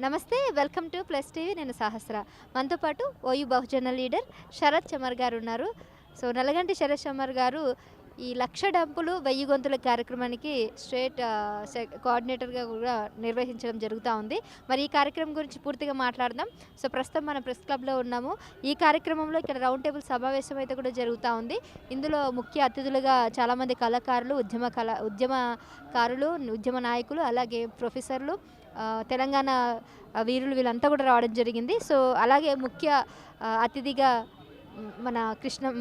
నమస్తే, welcome to plus TV. నేను సహస్ర. మనతో పాటు ఓయూ బహుజన లీడర్ శరత్ చమర్ గారు ఉన్నారు. సో నల్లగంటి శరత్ చమర్ గారు ఈ లక్ష డంపులు 1000 గొంతుల కార్యక్రమానికి స్టేట్ కోఆర్డినేటర్గా కూడా నిర్వహించడం జరుగుతూ ఉంది. మరి ఈ కార్యక్రమం గురించి పూర్తిగా మాట్లాడదాం. సో ప్రస్తుతం మనం ప్రెస్ క్లబ్లో ఉన్నాము. ఈ కార్యక్రమంలో ఇక్కడ రౌండ్ టేబుల్ సమావేశం అయితే కూడా జరుగుతూ ఉంది. ఇందులో ముఖ్య అతిథులుగా చాలామంది కళాకారులు, ఉద్యమకారులు, ఉద్యమ నాయకులు, అలాగే ప్రొఫెసర్లు, తెలంగాణ వీరులు వీళ్ళంతా కూడా రావడం జరిగింది. సో అలాగే ముఖ్య అతిథిగా మన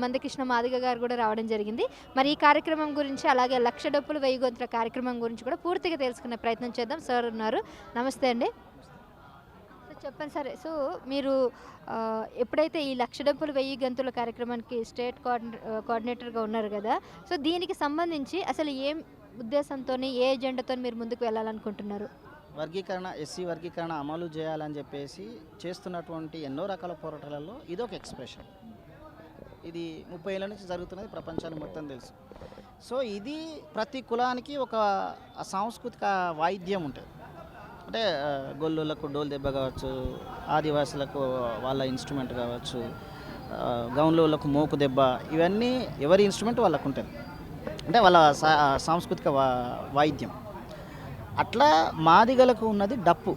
మందకృష్ణ మాదిగ గారు కూడా రావడం జరిగింది. మరి ఈ కార్యక్రమం గురించి, అలాగే లక్ష డప్పులు 1000 గొంతుల కార్యక్రమం గురించి కూడా పూర్తిగా తెలుసుకునే ప్రయత్నం చేద్దాం. సార్ ఉన్నారు. నమస్తే అండి. సో చెప్పండి సార్. సో మీరు ఎప్పుడైతే ఈ లక్ష డప్పులు 1000 గంతుల కార్యక్రమానికి స్టేట్ కోఆర్డినేటర్గా ఉన్నారు కదా, సో దీనికి సంబంధించి అసలు ఏం ఉద్దేశంతో, ఏ ఎజెండాతో మీరు ముందుకు వెళ్ళాలనుకుంటున్నారు? వర్గీకరణ, ఎస్సీ వర్గీకరణ అమలు చేయాలని చెప్పేసి చేస్తున్నటువంటి ఎన్నో రకాల పోరాటాలలో ఇదొక ఎక్స్ప్రెషన్. ఇది 30 ఏళ్ళ నుంచి జరుగుతున్నది, ప్రపంచానికి మొత్తం తెలుసు. సో ఇది ప్రతి కులానికి ఒక సాంస్కృతిక వాయిద్యం ఉంటుంది. అంటే గొల్లులకు డోల్ దెబ్బ కావచ్చు, ఆదివాసులకు వాళ్ళ ఇన్స్ట్రుమెంట్ కావచ్చు, గౌన్లోళ్ళకు మోకు దెబ్బ, ఇవన్నీ ఎవరి ఇన్స్ట్రుమెంట్ వాళ్ళకు ఉంటుంది. అంటే వాళ్ళ సాంస్కృతిక వాయిద్యం. అట్లా మాదిగలకు ఉన్నది డప్పు.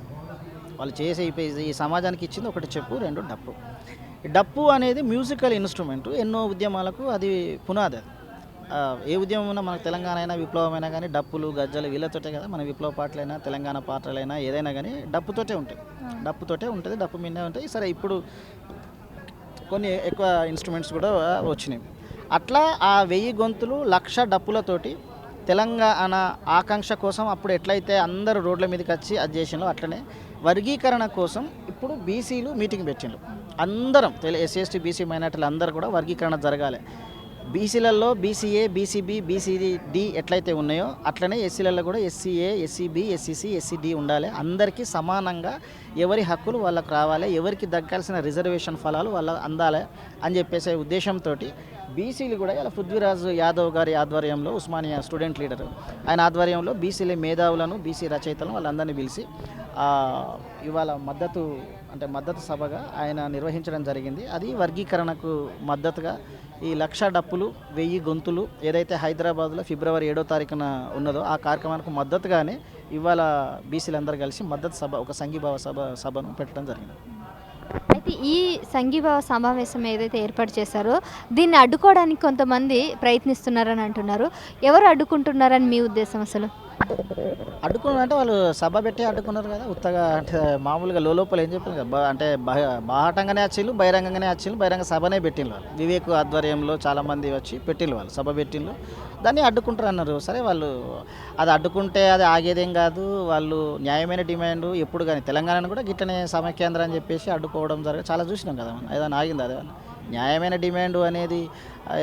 వాళ్ళు చేసే ఈ సమాజానికి ఇచ్చింది ఒకటి చెప్పు, రెండు డప్పు. డప్పు అనేది మ్యూజికల్ ఇన్స్ట్రుమెంట్. ఎన్నో ఉద్యమాలకు అది పునాది. అది ఏ ఉద్యమం ఉన్నా, మనకు తెలంగాణ అయినా విప్లవమైనా కానీ డప్పులు, గజ్జలు వీళ్ళతోటే కదా. మన విప్లవ పాటలైనా, తెలంగాణ పాటలైనా, ఏదైనా కానీ డప్పుతోటే ఉంటుంది. డప్పు మీదే ఉంటుంది. సరే, ఇప్పుడు కొన్ని ఎక్కువ ఇన్స్ట్రుమెంట్స్ కూడా వచ్చినాయి. అట్లా ఆ 1000 గొంతులు, 1,00,000 డప్పులతోటి తెలంగాణ ఆకాంక్ష కోసం అప్పుడు ఎట్లయితే అందరూ రోడ్ల మీదకి వచ్చి అది చేసినారో, అట్లనే వర్గీకరణ కోసం ఇప్పుడు బీసీలు మీటింగ్ పెట్టిండ్రు. అందరం ఎస్సీ, ఎస్టీ, బీసీ మైనార్టీలు అందరూ కూడా వర్గీకరణ జరగాలి. బీసీలలో బీసీఏ, బీసీబీ, బీసీడి ఎట్లయితే ఉన్నాయో అట్లనే ఎస్సీలలో కూడా ఎస్సీఏ, ఎస్సీబీ, ఎస్సీసీ, ఎస్సీడి ఉండాలి. అందరికీ సమానంగా ఎవరి హక్కులు వాళ్ళకు రావాలి, ఎవరికి దక్కాల్సిన రిజర్వేషన్ ఫలాలు వాళ్ళ అందాలి అని చెప్పేసే ఉద్దేశంతో బీసీలు కూడా ఇలా పృథ్వీరాజ్ యాదవ్ గారి ఆధ్వర్యంలో, ఉస్మానియా స్టూడెంట్ లీడర్ ఆయన ఆధ్వర్యంలో బీసీల మేధావులను, బీసీ రచయితలను వాళ్ళందరినీ పిలిచి ఇవాళ మద్దతు సభగా ఆయన నిర్వహించడం జరిగింది. అది వర్గీకరణకు మద్దతుగా ఈ 1,00,000 డప్పులు, 1000 గొంతులు ఏదైతే హైదరాబాద్లో ఫిబ్రవరి 7వ తారీఖున ఉన్నదో ఆ కార్యక్రమానికి మద్దతుగానే ఇవాళ బీసీలందరూ కలిసి మద్దతు సభ, ఒక సంఘీభావ సభను పెట్టడం జరిగింది. అయితే ఈ సంఘీభావ సమావేశం ఏదైతే ఏర్పాటు చేశారో దీన్ని అడ్డుకోవడానికి కొంతమంది ప్రయత్నిస్తున్నారని అంటున్నారు. ఎవరు అడ్డుకుంటున్నారని మీ ఉద్దేశం? అసలు అడ్డుకున్నారంటే వాళ్ళు సభ పెట్టి అడ్డుకున్నారు కదా. ఉత్తగా అంటే మామూలుగా లోపల ఏం చెప్పారు కదా, అంటే బాహటంగానే వచ్చిళ్ళు, బహిరంగంగానే వచ్చిళ్ళు, బహిరంగ సభనే పెట్టిళ్ళు వాళ్ళు. వివేక్ ఆధ్వర్యంలో చాలామంది వచ్చి పెట్టిళ్ళు, వాళ్ళు సభ పెట్టిళ్ళు. దాన్ని అడ్డుకుంటారు అన్నారు. సరే, వాళ్ళు అది అడ్డుకుంటే అది ఆగేదేం కాదు. వాళ్ళు న్యాయమైన డిమాండ్ ఎప్పుడు కానీ తెలంగాణను కూడా గిట్టనే సమైక్యాంధ్ర అని చెప్పేసి అడ్డుకోవడం చాలా చూసినాం కదా. ఏదైనా ఆగింది? అదే న్యాయమైన డిమాండ్ అనేది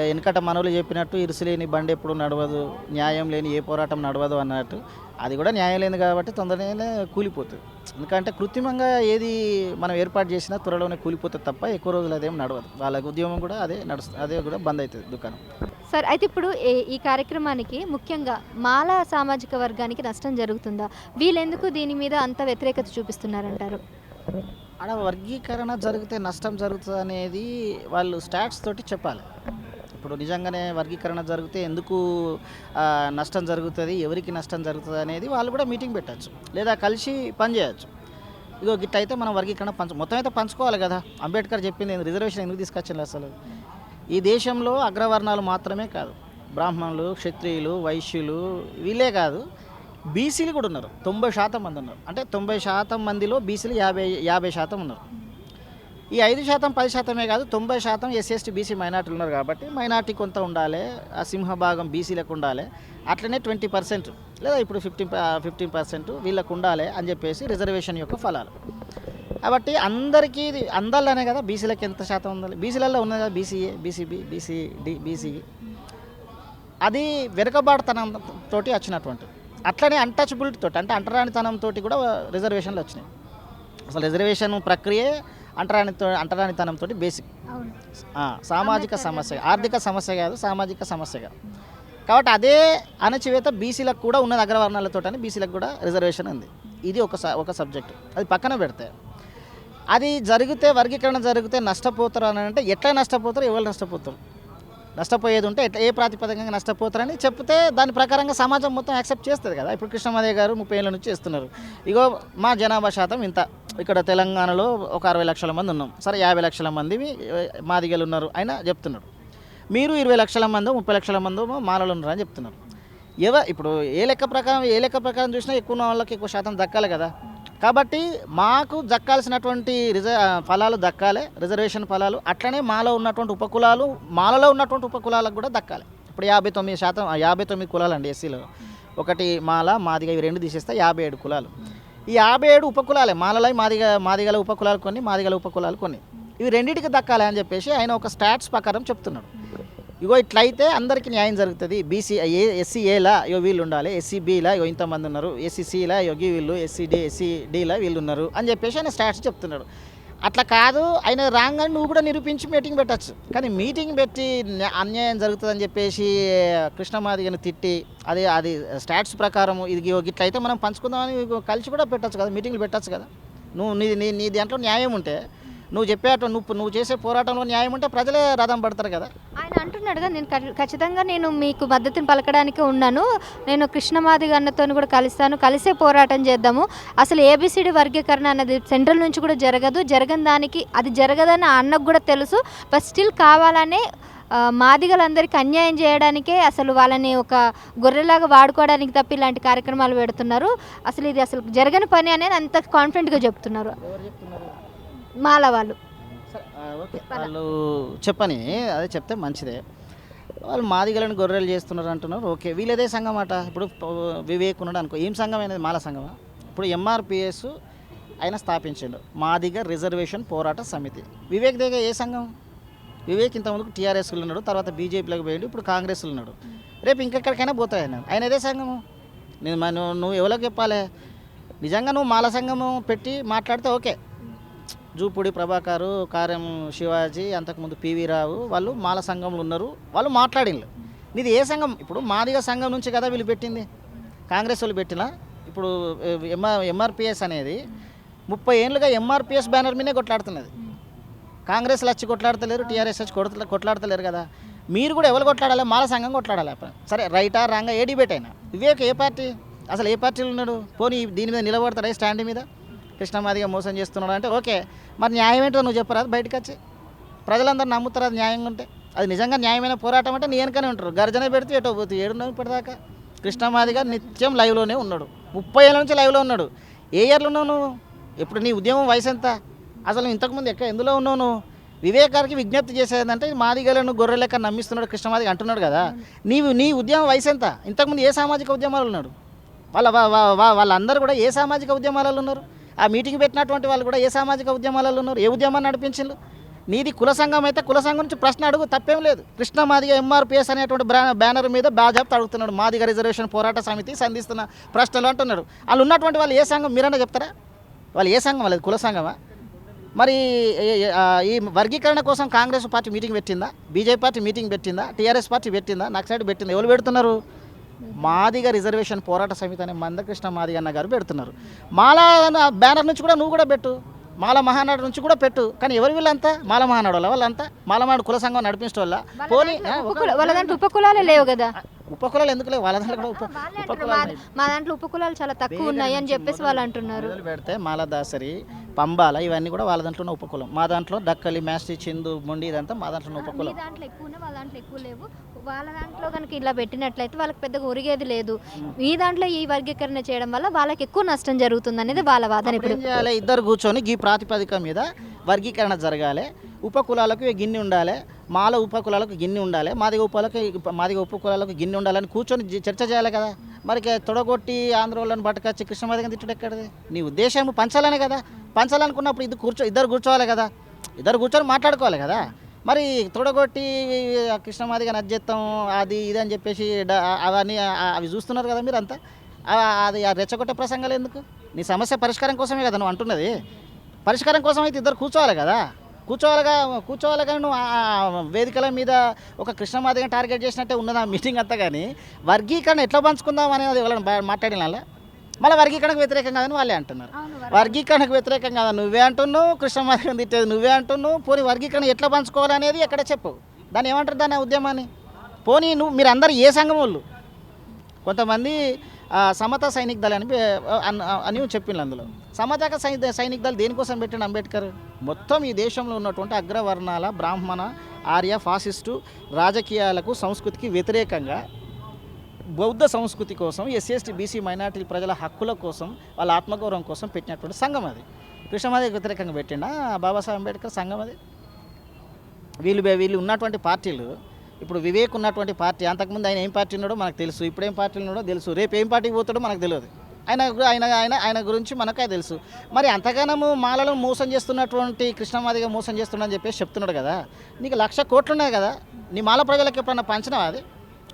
వెనకట మనవులు చెప్పినట్టు ఇరుసులేని బండి ఎప్పుడు నడవదు, న్యాయం లేని ఏ పోరాటం నడవదు అన్నట్టు అది కూడా న్యాయం లేదు కాబట్టి తొందరగానే కూలిపోతుంది. ఎందుకంటే కృత్రిమంగా ఏది మనం ఏర్పాటు చేసినా త్వరలోనే కూలిపోతుంది తప్ప ఎక్కువ రోజులు అదేం నడవదు. వాళ్ళ ఉద్యమం కూడా అదే కూడా బంద్ అవుతుంది దుకాణం. సార్, అయితే ఇప్పుడు ఈ కార్యక్రమానికి ముఖ్యంగా మాలా సామాజిక వర్గానికి నష్టం జరుగుతుందా? వీళ్ళెందుకు దీని మీద అంత వ్యతిరేకత చూపిస్తున్నారంటారు? అక్కడ వర్గీకరణ జరిగితే నష్టం జరుగుతుంది అనేది వాళ్ళు స్టాట్స్ తోటి చెప్పాలి. ఇప్పుడు నిజంగానే వర్గీకరణ జరిగితే ఎందుకు నష్టం జరుగుతుంది, ఎవరికి నష్టం జరుగుతుంది అనేది వాళ్ళు కూడా మీటింగ్ పెట్టచ్చు, లేదా కలిసి పనిచేయచ్చు. ఇదో గిట్ట అయితే మనం వర్గీకరణ మొత్తం అయితే పంచుకోవాలి కదా. అంబేద్కర్ చెప్పింది రిజర్వేషన్ ఎందుకు తీసుకొచ్చింది? అసలు ఈ దేశంలో అగ్రవర్ణాలు మాత్రమే కాదు, బ్రాహ్మణులు, క్షత్రియులు, వైశ్యులు వీళ్ళే కాదు, బీసీలు కూడా ఉన్నారు. 90% మంది ఉన్నారు. అంటే 90% మందిలో బీసీలు 50% ఉన్నారు. ఈ 5%, 10% కాదు, 90% ఎస్సీ, ఎస్టీ, బీసీ మైనార్టీలు ఉన్నారు. కాబట్టి మైనార్టీ కొంత ఉండాలి, ఆ సింహభాగం బీసీలకు ఉండాలి. అట్లనే 20% లేదా ఇప్పుడు 15% వీళ్ళకు ఉండాలి అని చెప్పేసి రిజర్వేషన్ యొక్క ఫలాలు. కాబట్టి అందరికీ అందాలనే కదా. బీసీలకు ఎంత శాతం ఉండాలి? బీసీలలో ఉన్నది కదా, బీసీఏ, బీసీబీ, బీసీడి, బీసీ. అది వెనుకబాటుతనంతో వచ్చినటువంటి, అట్లనే అన్టచబిలిటీ తోటి, అంటే అంటరానితనంతో కూడా రిజర్వేషన్లు వచ్చినాయి. అసలు రిజర్వేషన్ ప్రక్రియ అంటరానితనంతో బేసిక్ సామాజిక సమస్య, ఆర్థిక సమస్య కాదు, సామాజిక సమస్య కాదు. కాబట్టి అదే అణచివేత బీసీలకు కూడా ఉన్నది, అగ్రవర్ణాలతో. బీసీలకు కూడా రిజర్వేషన్ ఉంది. ఇది ఒక సబ్జెక్ట్. అది పక్కన పెడితే అది జరిగితే వర్గీకరణ జరిగితే నష్టపోతారు అని అంటే ఎట్లా నష్టపోతారు, ఎవరు నష్టపోతారు, నష్టపోయేది ఉంటే ఎట్లా ఏ ప్రాతిపదికంగా నష్టపోతారని చెప్తే దాని ప్రకారంగా సమాజం మొత్తం యాక్సెప్ట్ చేస్తుంది కదా. ఇప్పుడు కృష్ణమాదేవి గారు 30 ఏళ్ళ నుంచి చేస్తున్నారు. ఇగో మా జనాభా శాతం ఇంత, ఇక్కడ తెలంగాణలో ఒక 60 లక్షల మంది ఉన్నాం, సరే 50 లక్షల మంది మాదిగలు ఉన్నారు అయినా చెప్తున్నారు. మీరు 20 లక్షల మందో 30 లక్షల మందో మాలలు ఉన్నారు అని చెప్తున్నారు. ఇప్పుడు ఏ లెక్క ప్రకారం చూసినా ఎక్కువ ఉన్న వాళ్ళకి ఎక్కువ శాతం దక్కాలి కదా. కాబట్టి మాకు దక్కాల్సినటువంటి ఫలాలు దక్కాలి, రిజర్వేషన్ ఫలాలు. అట్లనే మాలో ఉన్నటువంటి ఉపకులాలకు కూడా దక్కాలి. ఇప్పుడు 59 కులాలు అండి ఎస్సీలో. ఒకటి మాల, మాదిగ, ఇవి 2 తీసేస్తే 57 కులాలు. ఈ 57 ఉపకులాలే, మాలలై మాదిగల ఉపకులాలు కొన్ని, మాదిగల ఉపకులాలు కొన్ని. ఇవి రెండింటికి దక్కాలి అని చెప్పేసి ఆయన ఒక స్టాట్స్ ప్రకారం చెప్తున్నాడు. ఇగో ఇట్లయితే అందరికీ న్యాయం జరుగుతుంది. ఎస్సీ ఏలా ఇగో వీళ్ళు ఉండాలి, ఎస్సీ బీలా ఇగో ఇంతమంది ఉన్నారు, ఎస్సీ సిలా ఇగో వీళ్ళు, ఎస్సీ డీలా వీళ్ళు ఉన్నారు అని చెప్పేసి ఆయన స్టాట్స్ చెప్తున్నాడు. అట్లా కాదు, ఆయన రాగానే నువ్వు కూడా నిరూపించి మీటింగ్ పెట్టచ్చు. కానీ మీటింగ్ పెట్టి అన్యాయం జరుగుతుందని చెప్పేసి కృష్ణమాదిగని తిట్టి అది స్టాట్స్ ప్రకారం ఇది ఇట్లయితే మనం పంచుకుందామని కలిసి కూడా పెట్టచ్చు కదా, మీటింగ్లు పెట్టచ్చు కదా. నువ్వు నీ దాంట్లో న్యాయం ఉంటే, నువ్వు చేసే పోరాటంలో న్యాయం ఉంటే ప్రజలే రథం పడతారు కదా. ఆయన అంటున్నాడుగా, నేను ఖచ్చితంగా నేను మీకు మద్దతుని పలకడానికి ఉన్నాను, నేను కృష్ణమాదిగ అన్నతో కూడా కలిసే పోరాటం చేద్దాము. అసలు ఏబిసిడి వర్గీకరణ అన్నది సెంట్రల్ నుంచి కూడా జరగని దానికి అది జరగదని అన్నకు కూడా తెలుసు. బట్ స్టిల్ కావాలనే మాదిగలందరికీ అన్యాయం చేయడానికే అసలు వాళ్ళని ఒక గొర్రెలాగా వాడుకోవడానికి తప్ప ఇలాంటి కార్యక్రమాలు పెడుతున్నారు. అసలు ఇది అసలు జరగని పని అనేది అంత కాన్ఫిడెంట్గా చెప్తున్నారు మాల వాళ్ళు. ఓకే, వాళ్ళు చెప్పని అదే చెప్తే మంచిదే. వాళ్ళు మాదిగలను గొర్రెలు చేస్తున్నారు అంటున్నారు. ఓకే, వీళ్ళదే సంఘం అట. ఇప్పుడు వివేక్ ఉన్నాడు అనుకో, ఏం సంఘం అనేది, మాల సంఘమా? ఇప్పుడు ఎంఆర్పిఎస్ ఆయన స్థాపించాడు, మాదిగ రిజర్వేషన్ పోరాట సమితి. వివేక్ దగ్గర ఏ సంఘం? వివేక్ ఇంతకుముందుకు టీఆర్ఎస్లో ఉన్నాడు, తర్వాత బీజేపీలోకి పోయాడు, ఇప్పుడు కాంగ్రెస్లో ఉన్నాడు. రేపు ఇంకెక్కడికైనా పోతాయి ఆయన ఏదే సంఘము. నువ్వు ఎవరికి చెప్పాలి? నిజంగా నువ్వు మాల సంఘము పెట్టి మాట్లాడితే ఓకే. జూపూడి ప్రభాకరు, కార్యం శివాజీ, అంతకుముందు పివి రావు వాళ్ళు మాల సంఘంలో ఉన్నారు, వాళ్ళు మాట్లాడిండ్రు. నీది ఏ సంఘం? ఇప్పుడు మాదిగ సంఘం నుంచి కదా వీళ్ళు పెట్టింది, కాంగ్రెస్ వాళ్ళు పెట్టినా. ఇప్పుడు ఎంఆర్పిఎస్ అనేది 30 ఏళ్ళుగా ఎంఆర్పిఎస్ బ్యానర్ మీదే కొట్లాడుతున్నది. కాంగ్రెస్లో వచ్చి కొట్లాడతలేరు, టీఆర్ఎస్ వచ్చి కొట్లాడతలేరు కదా. మీరు కూడా ఎవరు కొట్లాడాలి? మాల సంఘం కొట్లాడాలి. సరే, రైటా రాంగా ఏ డిబేట్ అయినా వివేక్ ఏ పార్టీ, అసలు ఏ పార్టీలో ఉన్నాడు? పోనీ దీని మీద నిలబడతాడా స్టాండ్ మీద? కృష్ణమాదిగా మోసం చేస్తున్నాడు అంటే ఓకే, మరి న్యాయం ఏంటో నువ్వు చెప్పరాదు బయటకు వచ్చి. ప్రజలందరూ నమ్ముతారు అది న్యాయంగా ఉంటే. అది నిజంగా న్యాయమైన పోరాటం అంటే నీ వెనకనే ఉంటారు. గర్జన పెడితే ఎటో పోతే ఏడున్నావు ఇప్పటిదాకా. కృష్ణమాదిగా నిత్యం లైవ్లోనే ఉన్నాడు, 30 ఏళ్ళ నుంచి లైవ్లో ఉన్నాడు. ఏ ఇయర్లో ఉన్నావు నువ్వు? ఇప్పుడు నీ ఉద్యమం వయసు ఎంత? అసలు ఇంతకుముందు ఎందులో ఉన్నావు నువ్వు? వివేక్ గారికి విజ్ఞప్తి చేసేదంటే మాదిగలను గొర్రె లెక్క నమ్మిస్తున్నాడు కృష్ణమాదిగ అంటున్నాడు కదా. నీ ఉద్యమం వయసు ఎంత? ఇంతకుముందు ఏ సామాజిక ఉద్యమాలు ఉన్నాడు? వాళ్ళందరూ కూడా ఏ సామాజిక ఉద్యమాలలో ఉన్నారు? ఆ మీటింగ్ పెట్టినటువంటి వాళ్ళు కూడా ఏ సామాజిక ఉద్యమాలలో ఉన్నారు? ఏ ఉద్యమాన్ని నడిపించారు? నీది కుల సంఘం అయితే కుల సంఘం నుంచి ప్రశ్న అడుగు, తప్పేం లేదు. కృష్ణమాదిగ ఎంఆర్పిఎస్ అనేటువంటి బ్యానర్ మీద బాజాప్తా అడుగుతున్నాడు, మాదిగ రిజర్వేషన్ పోరాట సమితి సంధిస్తున్న ప్రశ్నలు అంటున్నాడు. వాళ్ళు ఉన్నటువంటి వాళ్ళు ఏ సంఘం మీరన్నా చెప్తారా? వాళ్ళు ఏ సంఘం? వాళ్ళది కుల సంఘమా? మరి ఈ వర్గీకరణ కోసం కాంగ్రెస్ పార్టీ మీటింగ్ పెట్టిందా? బీజేపీ పార్టీ మీటింగ్ పెట్టిందా? టీఆర్ఎస్ పార్టీ పెట్టిందా? నక్సలైట్ పెట్టిందా? ఎవరు పెడుతున్నారు? మాదిగ రిజర్వేషన్ పోరాట సమితి అనే మందకృష్ణ మాదిగ అన్న గారు పెడుతున్నారు. మాల బ్యానర్ నుంచి కూడా నువ్వు కూడా పెట్టు, మాల మహానాడు నుంచి కూడా పెట్టు. కానీ ఎవరు వీళ్ళంతా? మాల మహానాడు వాళ్ళంతా మాల మహానాడు కుల సంఘం నడిపించడం వల్ల పోనీ వాళ్ళ దాంట్లో ఉపకులాలే లేవు కదా. ఉపకులాలు ఎందుకు లేవు? వాళ్ళ దాంట్లో కూడా మా దాంట్లో ఉపకులాలు చాలా తక్కువ ఉన్నాయి అని చెప్పేసి వాళ్ళు అంటున్నారు. పెడితే మాలదాసరి, పంబాల ఇవన్నీ కూడా వాళ్ళ దాంట్లో ఉన్న ఉపకులం. మా దాంట్లో దక్కలి, మ్యాస్టి, చిందు, మొండి ఇదంతా మా దాంట్లో ఉపకులం. దాంట్లో ఎక్కువ ఉన్నాయి, వాళ్ళ దాంట్లో ఎక్కువ లేవు. వాళ్ళ దాంట్లో కనుక ఇలా పెట్టినట్లయితే వాళ్ళకి పెద్దగా ఒరిగేది లేదు. ఈ దాంట్లో ఈ వర్గీకరణ చేయడం వల్ల వాళ్ళకి ఎక్కువ నష్టం జరుగుతుంది అనేది వాళ్ళ వాదన. ఇప్పుడు ఇద్దరు కూర్చొని ఈ ప్రాతిపదిక మీద వర్గీకరణ జరగాలి. ఉపకులాలకు గిన్నె ఉండాలి, మాల ఉపకులాలకు గిన్నె ఉండాలి, మాదిగ ఉపకులాలకు గిన్నె ఉండాలని కూర్చొని చర్చ చేయాలి కదా. మరి తొడగొట్టి ఆంధ్రోళ్ళని పట్టుకొచ్చి కృష్ణమాదిగని తిట్టుడు ఎక్కడిది? నీ ఉద్దేశం పంచాలనే కదా. పంచాలనుకున్నప్పుడు ఇద్దరు కూర్చోవాలి కదా, ఇద్దరు కూర్చొని మాట్లాడుకోవాలి కదా. మరి తొడగొట్టి కృష్ణమాదిగ నజ్జెత్తం అది ఇది అని చెప్పేసి అవన్నీ అవి చూస్తున్నారు కదా మీరు అంతా. అది రెచ్చగొట్టే ప్రసంగాలు ఎందుకు? నీ సమస్య పరిష్కారం కోసమే కదా నువ్వు అంటున్నది. పరిష్కారం కోసం అయితే ఇద్దరు కూర్చోవాలి కదా. కూర్చోవాలి కానీ నువ్వు వేదికల మీద ఒక కృష్ణమాదిగ టార్గెట్ చేసినట్టే ఉన్నది ఆ మీటింగ్ అంతా. కానీ వర్గీకరణ ఎట్లా పంచుకుందాం అనేది ఎవరైనా మాట్లాడిన మళ్ళీ వర్గీకరణకు వ్యతిరేకం కాదని వాళ్ళే అంటున్నారు. వర్గీకరణకు వ్యతిరేకం కాదా నువ్వే అంటున్నావు, కృష్ణమాదిగని తిట్టేది నువ్వే అంటున్నావు. పోనీ వర్గీకరణ ఎట్లా పంచుకోవాలనేది ఎక్కడ చెప్పు. దాన్ని ఏమంటారు దాని ఉద్యమాన్ని? పోనీ మీరు అందరు ఏ సంఘం వాళ్ళు? కొంతమంది సమతా సైనిక్ దళ అని చెప్పిండు. అందులో సమతా సైనిక్ దళ దేనికోసం పెట్టిండు అంబేద్కర్? మొత్తం ఈ దేశంలో ఉన్నటువంటి అగ్రవర్ణాల బ్రాహ్మణ ఆర్య ఫాసిస్టు రాజకీయాలకు సంస్కృతికి వ్యతిరేకంగా బౌద్ధ సంస్కృతి కోసం ఎస్సీ బీసీ మైనార్టీ ప్రజల హక్కుల కోసం వాళ్ళ ఆత్మగౌరవం కోసం పెట్టినటువంటి సంఘం అది. కృష్ణమాదిగకు వ్యతిరేకంగా పెట్టిండా బాబాసాహెబ్ అంబేద్కర్ సంఘం అది? వీళ్ళు ఉన్నటువంటి పార్టీలు, ఇప్పుడు వివేక్ ఉన్నటువంటి పార్టీ, అంతకుముందు ఆయన ఏం పార్టీ ఉన్నాడో మనకు తెలుసు, ఇప్పుడు ఏం పార్టీలు ఉన్నాడో తెలుసు, రేపు ఏం పార్టీకి పోతాడో మనకు తెలియదు. ఆయన గురించి మనకే తెలుసు. మరి అంతగానము మాలలో మోసం చేస్తున్నటువంటి కృష్ణమాదిగ మోసం చేస్తున్నాడని చెప్పేసి చెప్తున్నాడు కదా. నీకు 1,00,000 కోట్లు ఉన్నాయి కదా, నీ మాల ప్రజలకు ఎప్పుడన్నా పంచినావా? అది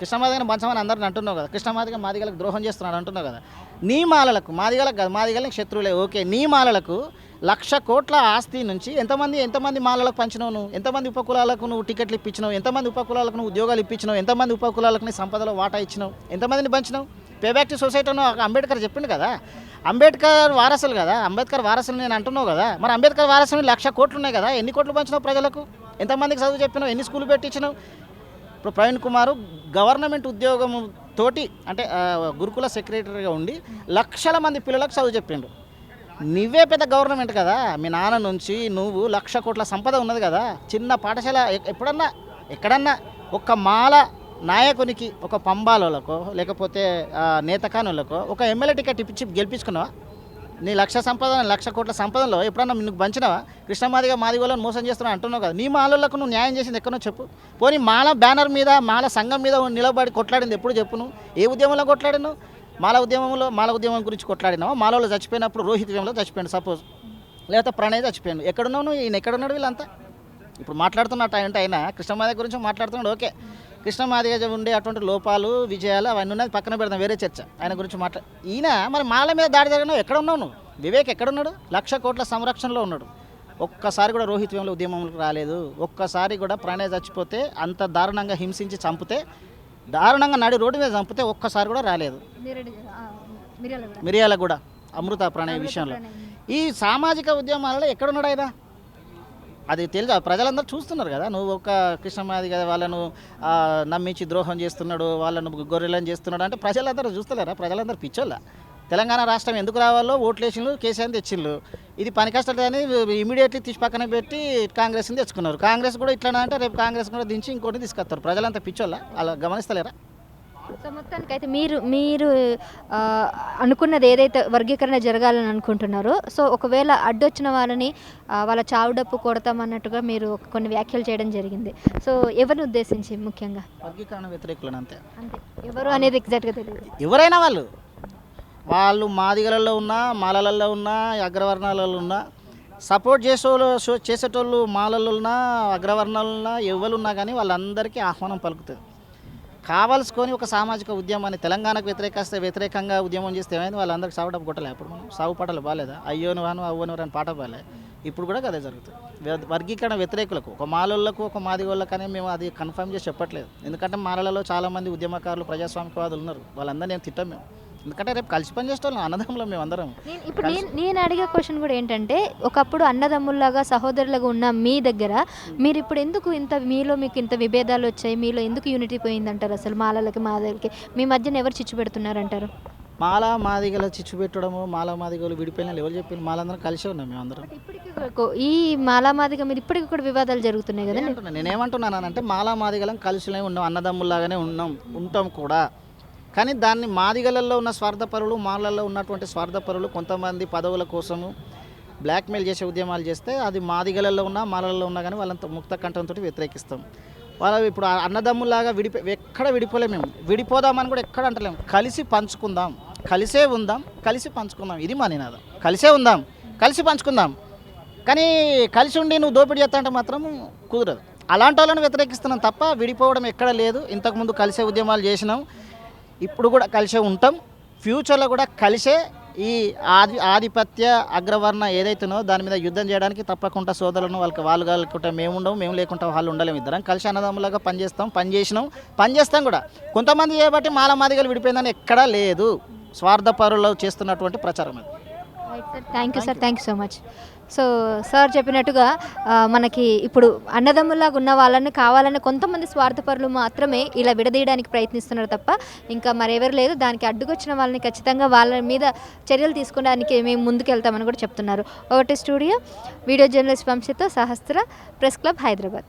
కృష్ణమాదిగని పంచమని అందరిని అంటున్నావు కదా. కృష్ణమాదిగ మాదిగలకు ద్రోహం చేస్తున్నాడు అంటున్నావు కదా. నీ మాలలకు, మాదిగలకు కాదు, మాదిగలకు శత్రువులే ఓకే, నీ మాలలకు 1,00,000 కోట్ల ఆస్తి నుంచి ఎంతమంది మాలలకు పంచినావు నువ్వు? ఎంతమంది ఉపకులాలకు నువ్వు టికెట్లు ఇప్పించినావు? ఎంతమంది ఉపకులాలకు నువ్వు ఉద్యోగాలు ఇప్పించినావు? ఎంతమంది ఉపకులాలకు నీ సంపదలో వాటా ఇచ్చినావు? ఎంతమందిని పంచినావు? పేబ్యాక్ టు సొసైటీ అని అంబేద్కర్ చెప్పిండు కదా. అంబేద్కర్ వారసులు కదా, అంబేద్కర్ వారసులు నేను అంటున్నావు కదా. మరి అంబేద్కర్ వారసులు 1,00,000 కోట్లు ఉన్నాయి కదా, ఎన్ని కోట్లు పంచినావు ప్రజలకు? ఎంతమందికి చదువు చెప్పినావు? ఎన్ని స్కూల్ పెట్టించినావు? ఇప్పుడు ప్రవీణ్ కుమార్ గవర్నమెంట్ ఉద్యోగం తోటి అంటే గురుకుల సెక్రటరీగా ఉండి లక్షల మంది పిల్లలకు చదువు చెప్పిండు. నువ్వే పెద్ద గవర్నమెంట్ కదా, మీ నాన్న నుంచి నువ్వు 1,00,000 కోట్ల సంపద ఉన్నది కదా. చిన్న పాఠశాల ఎక్కడన్నా ఒక్క మాల నాయకునికి, ఒక పంబాలకో లేకపోతే నేతకానులకో ఒక ఎమ్మెల్యే టికెట్ ఇప్పించి గెలిపించుకున్నావా? నీ 1,00,000 కోట్ల సంపదలో ఎప్పుడన్నా నువ్వు పంచినావా? కృష్ణమాదిగ మాదిగోళ్ళని మోసం చేస్తున్నావు అంటున్నావు కదా. నీ మాలలకు నువ్వు న్యాయం చేసింది ఎక్కడో చెప్పు. పోనీ మాల బ్యానర్ మీద, మాల సంఘం మీద నిలబడి కొట్లాడింది ఎప్పుడు చెప్పు. నువ్వు ఏ ఉద్యమంలో కొట్లాడినావు? మాల ఉద్యమం గురించి కొట్లాడినావు. మాలలో చచ్చిపోయినప్పుడు రోహిత్ వేములో చచ్చిపోయాడు సపోజ్, లేకపోతే ప్రణయ్ చచ్చిపోయాడు. ఎక్కడున్నావు నువ్వు? ఈయన ఎక్కడున్నాడు? వీళ్ళంతా ఇప్పుడు మాట్లాడుతున్నట్టు అంటే ఆయన కృష్ణమాదిగ గురించి మాట్లాడుతున్నాడు. ఓకే, కృష్ణమాదిగ ఉండే అటువంటి లోపాలు విజయాలు అవన్నీ ఉన్నది పక్కన పెడదాం, వేరే చర్చ. ఆయన గురించి ఈయన మరి మాల మీద దాడి జరిగినావు ఎక్కడ ఉన్నావు నువ్వు? వివేక్ ఎక్కడున్నాడు? 1,00,000 కోట్ల సంరక్షణలో ఉన్నాడు. ఒక్కసారి కూడా రోహిత్ వేముల ఉద్యమంలోకి రాలేదు. ఒక్కసారి కూడా ప్రణయ్ చచ్చిపోతే అంత దారుణంగా హింసించి చంపితే, దారుణంగా నడి రోడ్డు మీద చంపితే ఒక్కసారి కూడా రాలేదు. మిర్యాల కూడా అమృత ప్రణయ్ విషయంలో ఈ సామాజిక ఉద్యమాలలో ఎక్కడున్నాడు ఆయన? అది తెలుసు, ప్రజలందరూ చూస్తున్నారు కదా. నువ్వు ఒక కృష్ణమాదిగ వాళ్ళను నమ్మించి ద్రోహం చేస్తున్నాడు, వాళ్ళను గొర్రెలను చేస్తున్నాడు అంటే ప్రజలందరూ చూస్తలేరా? ప్రజలందరూ పిచ్చోళ్ళ. తెలంగాణ రాష్ట్రం ఎందుకు రావాలో ఓట్లేసిండ్రు, కేసీఆర్ తెచ్చిండ్రు. ఇది పని కష్టాలు అని ఇమీడియట్లీ తీసి పక్కన పెట్టి కాంగ్రెస్ని తెచ్చుకున్నారు. కాంగ్రెస్ కూడా ఇట్లా అంటే రేపు కాంగ్రెస్ కూడా దించి ఇంకోటి తీసుకొస్తారు. ప్రజలంతా పిచ్చోళ్ళ, అలా గమనిస్తలేరా? సో మొత్తానికి అయితే మీరు అనుకున్నది ఏదైతే వర్గీకరణ జరగాలని అనుకుంటున్నారో, సో ఒకవేళ అడ్డొచ్చిన వాళ్ళని వాళ్ళ చావుడప్పు కొడతామన్నట్టుగా మీరు కొన్ని వ్యాఖ్యలు చేయడం జరిగింది. సో ఎవరిని ఉద్దేశించి ముఖ్యంగా? వర్గీకరణ వ్యతిరేకులను అంతే ఎవరు అనేది ఎగ్జాక్ట్గా తెలియదు. ఎవరైనా వాళ్ళు మాదిగలలో ఉన్నా, మాలలలో ఉన్నా, అగ్రవర్ణాలలో ఉన్నా, సపోర్ట్ చేసేటోళ్ళు మాలల్లో ఉన్నా, అగ్రవర్ణాలు ఉన్నా, ఎవరున్నా కానీ వాళ్ళందరికీ ఆహ్వానం పలుకుతుంది. కావాల్సుకొని ఒక సామాజిక ఉద్యమాన్ని తెలంగాణకు వ్యతిరేకంగా ఉద్యమం చేస్తే ఏమైంది? వాళ్ళందరికీ సాగు డబ్బు కొట్టలే. అప్పుడు మనం సాగు పాటలు బాగాలేదా? అయ్యోను వాను అవ్వను అని పాట బాగాలే. ఇప్పుడు కూడా అదే జరుగుతుంది. వర్గీకరణ వ్యతిరేకులకు, ఒక మాలలకు ఒక మాదిగోళ్ళకు అని మేము అది కన్ఫర్మ్ చేసి చెప్పట్లేదు. ఎందుకంటే మాలలలో చాలామంది ఉద్యమకారులు ప్రజాస్వామికవాదులు ఉన్నారు. వాళ్ళందరూ నేను తిట్టాం మేము, ఎందుకంటే రేపు కలిసి పనిచేస్తాం అన్నదమ్ములో మేము అందరం. ఇప్పుడు నేను అడిగే క్వశ్చన్ కూడా ఏంటంటే, ఒకప్పుడు అన్నదమ్ముల్లాగా సహోదరులుగా ఉన్న మీ దగ్గర మీరు ఇప్పుడు ఎందుకు మీకు ఇంత విభేదాలు వచ్చాయి? మీలో ఎందుకు యూనిటీ పోయిందంటారు? అసలు మాలలకి మాదిగలకి మీ మధ్యన ఎవరు చిచ్చు పెడుతున్నారంటారు? మాదిగల చిచ్చు పెట్టడము, మాదిగలు విడిపోయిన ఎవరు చెప్పి మాలందరం కలిసే ఉన్నాం మేము అందరం. ఈ మాదిగ మీద ఇప్పటికి కూడా వివాదాలు జరుగుతున్నాయి కదా. నేనేమంటున్నానంటే మాదిగలం కలిసినే ఉన్నాం, అన్నదమ్ముల్లాగానే ఉంటాం కూడా. కానీ దాన్ని మాదిగలలో ఉన్న స్వార్థపరులు, మాలల్లో ఉన్నటువంటి స్వార్థపరులు కొంతమంది పదవుల కోసము బ్లాక్మెయిల్ చేసే ఉద్యమాలు చేస్తే అది మాదిగలలో ఉన్నా మాలల్లో ఉన్నా కానీ వాళ్ళంత ముక్త కంఠంతో వ్యతిరేకిస్తాం. వాళ్ళు ఇప్పుడు అన్నదమ్ములాగా ఎక్కడ విడిపోలేము. మేము విడిపోదామని కూడా ఎక్కడ అంటలేము. కలిసి పంచుకుందాం, కలిసే ఉందాం, కలిసి పంచుకుందాం, ఇది మా నినాదం. కలిసే ఉందాం, కలిసి పంచుకుందాం. కానీ కలిసి ఉండి నువ్వు దోపిడీ చేస్తా అంటే మాత్రం కుదరదు. అలాంటి వాళ్ళని వ్యతిరేకిస్తున్నాం తప్ప విడిపోవడం ఎక్కడ లేదు. ఇంతకుముందు కలిసే ఉద్యమాలు చేసినాం, ఇప్పుడు కూడా కలిసే ఉంటాం, ఫ్యూచర్లో కూడా కలిసే ఈ ఆధిపత్య అగ్రవర్ణ ఏదైతేనో దాని మీద యుద్ధం చేయడానికి తప్పకుండా సోదరులను వాళ్ళు కలుకుంటే మేము ఉండవు, మేము లేకుండా వాళ్ళు ఉండలేము. ఇద్దరం కలిసి అన్నదమ్ములాగా పనిచేస్తాం, పనిచేస్తాం కూడా. కొంతమంది చేయబట్టి మాదిగలు విడిపోయిందని ఎక్కడా లేదు. స్వార్థపరులు చేస్తున్నటువంటి ప్రచారం అది. Right sir, thank you sir, thank you so much. So sir చెప్పినట్టుగా మనకి ఇప్పుడు అన్నదమ్ములాగా ఉన్న వాళ్ళని కావాలని కొంతమంది స్వార్థపరులు మాత్రమే ఇలా విడదీయడానికి ప్రయత్నిస్తున్నారు తప్ప ఇంకా మరెవరు లేదు. దానికి అడ్డుకొచ్చిన వాళ్ళని ఖచ్చితంగా వాళ్ళ మీద చర్యలు తీసుకోవడానికి మేము ముందుకెళ్తామని కూడా చెప్తున్నారు. ఒకటి స్టూడియో వీడియో జర్నలిస్ట్ వంశీతో సహస్ర, ప్రెస్ క్లబ్, హైదరాబాద్.